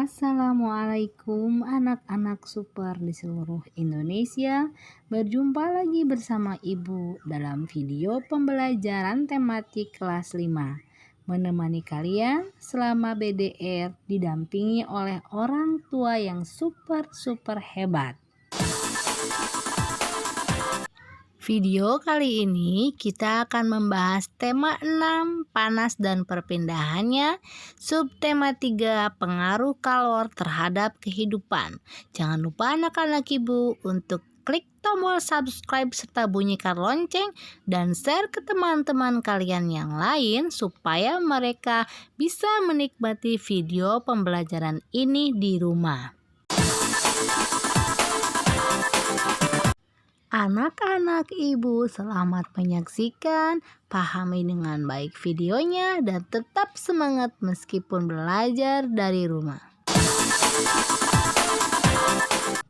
Assalamualaikum anak-anak super di seluruh Indonesia. Berjumpa lagi bersama Ibu dalam video pembelajaran tematik kelas 5. Menemani kalian selama BDR didampingi oleh orang tua yang super hebat. Video kali ini kita akan membahas tema 6 panas dan perpindahannya, subtema 3 pengaruh kalor terhadap kehidupan. Jangan lupa anak-anak Ibu untuk klik tombol subscribe serta bunyikan lonceng dan share ke teman-teman kalian yang lain supaya mereka bisa menikmati video pembelajaran ini di rumah. Anak-anak Ibu, selamat menyaksikan, pahami dengan baik videonya, dan tetap semangat meskipun belajar dari rumah.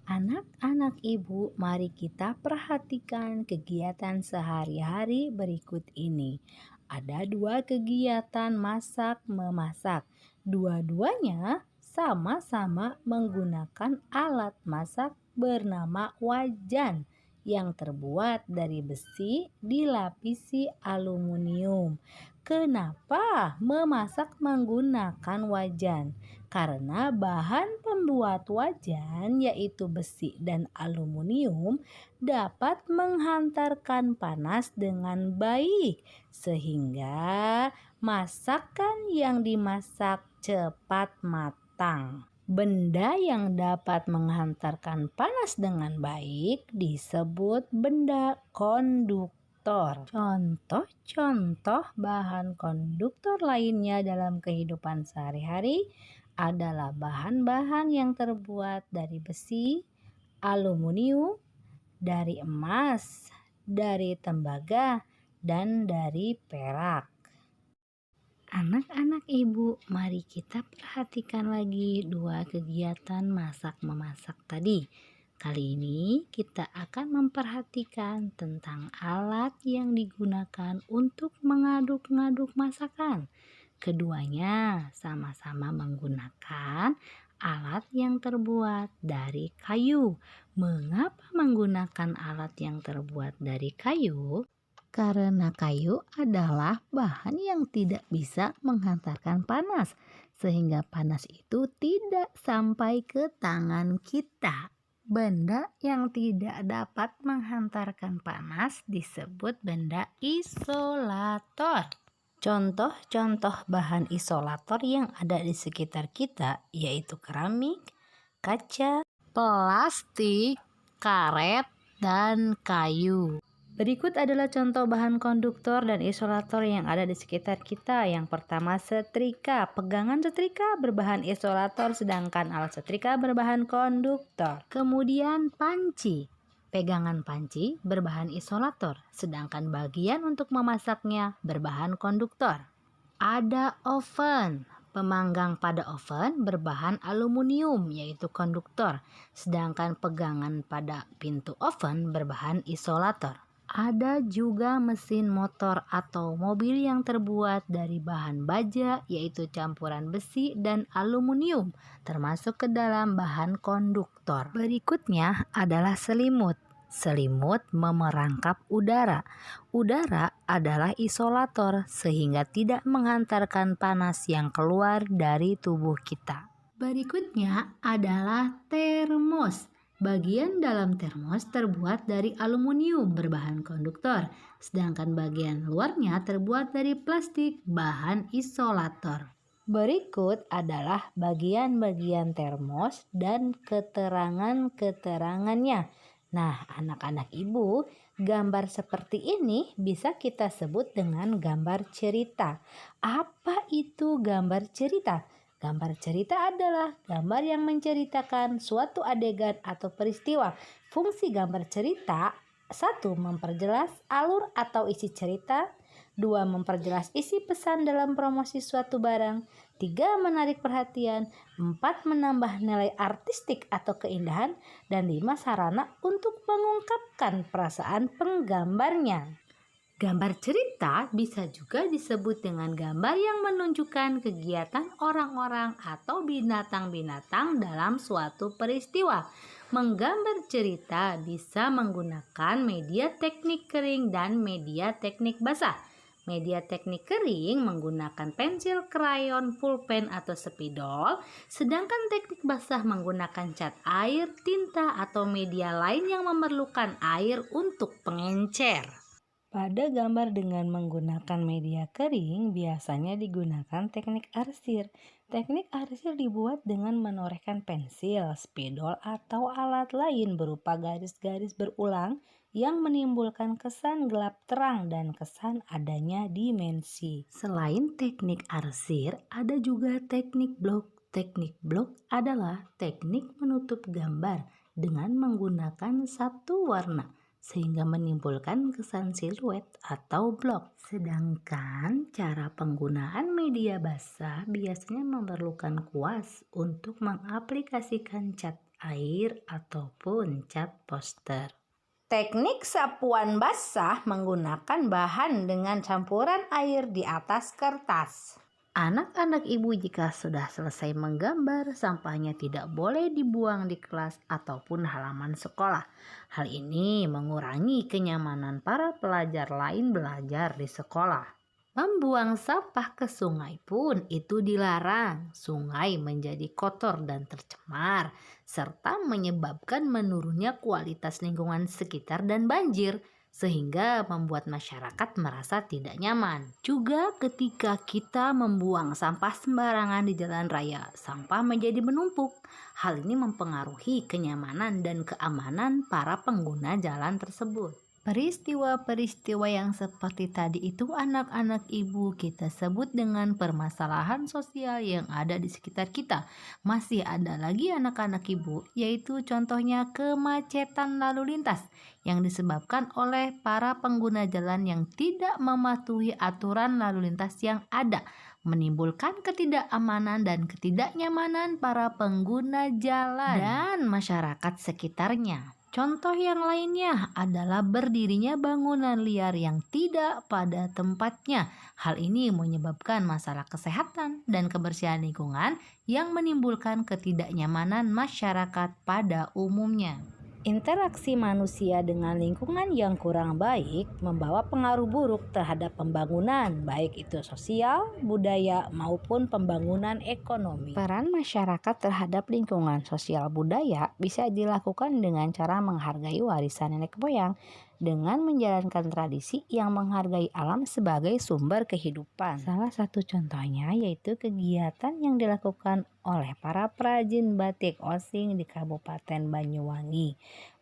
Anak-anak Ibu, mari kita perhatikan kegiatan sehari-hari berikut ini. Ada 2 kegiatan masak-memasak. Dua-duanya sama-sama menggunakan alat masak bernama wajan yang terbuat dari besi dilapisi aluminium. Kenapa memasak menggunakan wajan? Karena bahan pembuat wajan yaitu besi dan aluminium dapat menghantarkan panas dengan baik sehingga masakan yang dimasak cepat matang. Benda yang dapat menghantarkan panas dengan baik disebut benda konduktor. Contoh-contoh bahan konduktor lainnya dalam kehidupan sehari-hari adalah bahan-bahan yang terbuat dari besi, aluminium, dari emas, dari tembaga, dan dari perak. Anak-anak Ibu, mari kita perhatikan lagi 2 kegiatan masak-memasak tadi. Kali ini kita akan memperhatikan tentang alat yang digunakan untuk mengaduk-ngaduk masakan. Keduanya sama-sama menggunakan alat yang terbuat dari kayu. Mengapa menggunakan alat yang terbuat dari kayu? Karena kayu adalah bahan yang tidak bisa menghantarkan panas, sehingga panas itu tidak sampai ke tangan kita. Benda yang tidak dapat menghantarkan panas disebut benda isolator. Contoh-contoh bahan isolator yang ada di sekitar kita yaitu keramik, kaca, plastik, karet, dan kayu. Berikut adalah contoh bahan konduktor dan isolator yang ada di sekitar kita. Yang pertama, setrika. Pegangan setrika berbahan isolator sedangkan alat setrika berbahan konduktor. Kemudian panci. Pegangan panci berbahan isolator sedangkan bagian untuk memasaknya berbahan konduktor. Ada oven. Pemanggang pada oven berbahan aluminium yaitu konduktor, sedangkan pegangan pada pintu oven berbahan isolator. Ada juga mesin motor atau mobil yang terbuat dari bahan baja yaitu campuran besi dan aluminium termasuk ke dalam bahan konduktor. Berikutnya adalah selimut. Selimut memerangkap udara. Udara adalah isolator sehingga tidak menghantarkan panas yang keluar dari tubuh kita. Berikutnya adalah termos. Bagian dalam termos terbuat dari aluminium berbahan konduktor, sedangkan bagian luarnya terbuat dari plastik bahan isolator. Berikut adalah bagian-bagian termos dan keterangan-keterangannya. Nah, anak-anak Ibu, gambar seperti ini bisa kita sebut dengan gambar cerita. Apa itu gambar cerita? Gambar cerita adalah gambar yang menceritakan suatu adegan atau peristiwa. Fungsi gambar cerita: 1. Memperjelas alur atau isi cerita. 2. Memperjelas isi pesan dalam promosi suatu barang. 3. Menarik perhatian. 4. Menambah nilai artistik atau keindahan. Dan 5. Sarana untuk mengungkapkan perasaan penggambarnya. Gambar cerita bisa juga disebut dengan gambar yang menunjukkan kegiatan orang-orang atau binatang-binatang dalam suatu peristiwa. Menggambar cerita bisa menggunakan media teknik kering dan media teknik basah. Media teknik kering menggunakan pensil, krayon, pulpen atau spidol, sedangkan teknik basah menggunakan cat air, tinta, atau media lain yang memerlukan air untuk pengencer. Pada gambar dengan menggunakan media kering, biasanya digunakan teknik arsir. Teknik arsir dibuat dengan menorehkan pensil, spidol, atau alat lain berupa garis-garis berulang yang menimbulkan kesan gelap terang dan kesan adanya dimensi. Selain teknik arsir, ada juga teknik blok. Teknik blok adalah teknik menutup gambar dengan menggunakan satu warna, sehingga menimbulkan kesan siluet atau blok. Sedangkan cara penggunaan media basah biasanya memerlukan kuas untuk mengaplikasikan cat air ataupun cat poster. Teknik sapuan basah menggunakan bahan dengan campuran air di atas kertas. Anak-anak ibu jika sudah selesai menggambar, sampahnya tidak boleh dibuang di kelas ataupun halaman sekolah. Hal ini mengurangi kenyamanan para pelajar lain belajar di sekolah. Membuang sampah ke sungai pun itu dilarang. Sungai menjadi kotor dan tercemar, serta menyebabkan menurunnya kualitas lingkungan sekitar dan banjir, sehingga membuat masyarakat merasa tidak nyaman. Juga ketika kita membuang sampah sembarangan di jalan raya, sampah menjadi menumpuk. Hal ini mempengaruhi kenyamanan dan keamanan para pengguna jalan tersebut. Peristiwa-peristiwa yang seperti tadi itu anak-anak ibu kita sebut dengan permasalahan sosial yang ada di sekitar kita. Masih ada lagi anak-anak ibu, yaitu contohnya kemacetan lalu lintas yang disebabkan oleh para pengguna jalan yang tidak mematuhi aturan lalu lintas yang ada, menimbulkan ketidakamanan dan ketidaknyamanan para pengguna jalan dan masyarakat sekitarnya. Contoh yang lainnya adalah berdirinya bangunan liar yang tidak pada tempatnya. Hal ini menyebabkan masalah kesehatan dan kebersihan lingkungan yang menimbulkan ketidaknyamanan masyarakat pada umumnya. Interaksi manusia dengan lingkungan yang kurang baik membawa pengaruh buruk terhadap pembangunan, baik itu sosial, budaya, maupun pembangunan ekonomi. Peran masyarakat terhadap lingkungan sosial budaya bisa dilakukan dengan cara menghargai warisan nenek moyang, dengan menjalankan tradisi yang menghargai alam sebagai sumber kehidupan. Salah satu contohnya yaitu kegiatan yang dilakukan oleh para perajin batik osing di Kabupaten Banyuwangi.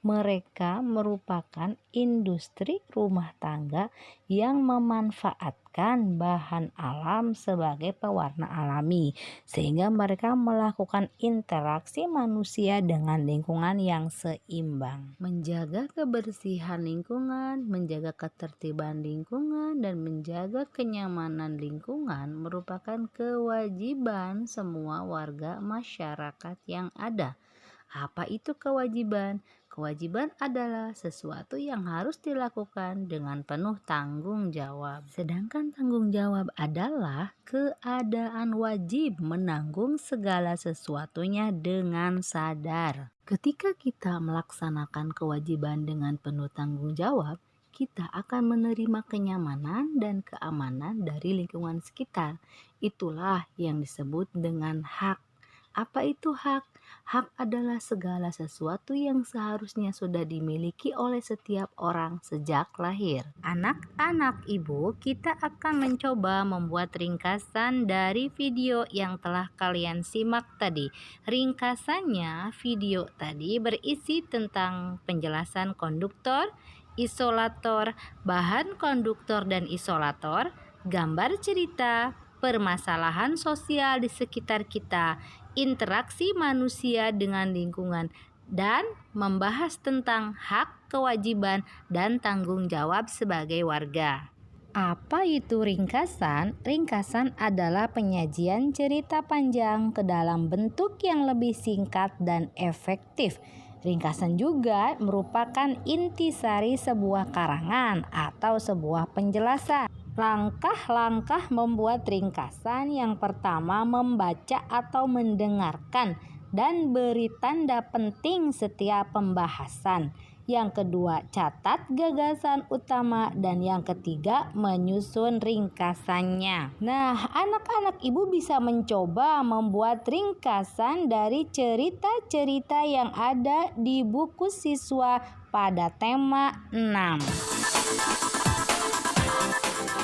Mereka merupakan industri rumah tangga yang memanfaatkan bahan alam sebagai pewarna alami, sehingga mereka melakukan interaksi manusia dengan lingkungan yang seimbang. Menjaga kebersihan lingkungan, menjaga ketertiban lingkungan, dan menjaga kenyamanan lingkungan merupakan kewajiban semua warga masyarakat yang ada. Apa itu kewajiban? Kewajiban adalah sesuatu yang harus dilakukan dengan penuh tanggung jawab. Sedangkan tanggung jawab adalah keadaan wajib menanggung segala sesuatunya dengan sadar. Ketika kita melaksanakan kewajiban dengan penuh tanggung jawab, kita akan menerima kenyamanan dan keamanan dari lingkungan sekitar. Itulah yang disebut dengan hak. Apa itu hak? Hak adalah segala sesuatu yang seharusnya sudah dimiliki oleh setiap orang sejak lahir. Anak-anak ibu, kita akan mencoba membuat ringkasan dari video yang telah kalian simak tadi. Ringkasannya, video tadi berisi tentang penjelasan konduktor, isolator, bahan konduktor dan isolator, gambar cerita, permasalahan sosial di sekitar kita, interaksi manusia dengan lingkungan, dan membahas tentang hak, kewajiban, dan tanggung jawab sebagai warga. Apa itu ringkasan? Ringkasan adalah penyajian cerita panjang ke dalam bentuk yang lebih singkat dan efektif. Ringkasan juga merupakan intisari sebuah karangan atau sebuah penjelasan. Langkah-langkah membuat ringkasan: yang pertama, membaca atau mendengarkan dan beri tanda penting setiap pembahasan. Yang kedua, catat gagasan utama. Dan yang ketiga, menyusun ringkasannya. Nah, anak-anak ibu bisa mencoba membuat ringkasan dari cerita-cerita yang ada di buku siswa pada tema 6.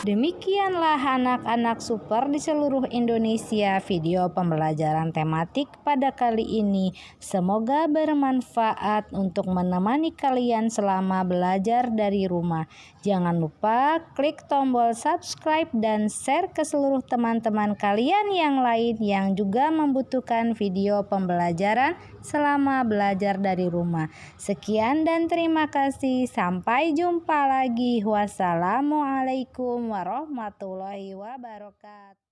Demikianlah anak-anak super di seluruh Indonesia, video pembelajaran tematik pada kali ini. Semoga bermanfaat untuk menemani kalian selama belajar dari rumah. Jangan lupa klik tombol subscribe dan share ke seluruh teman-teman kalian yang lain yang juga membutuhkan video pembelajaran selama belajar dari rumah. Sekian dan terima kasih. Sampai jumpa lagi. Wassalamualaikum warahmatullahi wabarakatuh.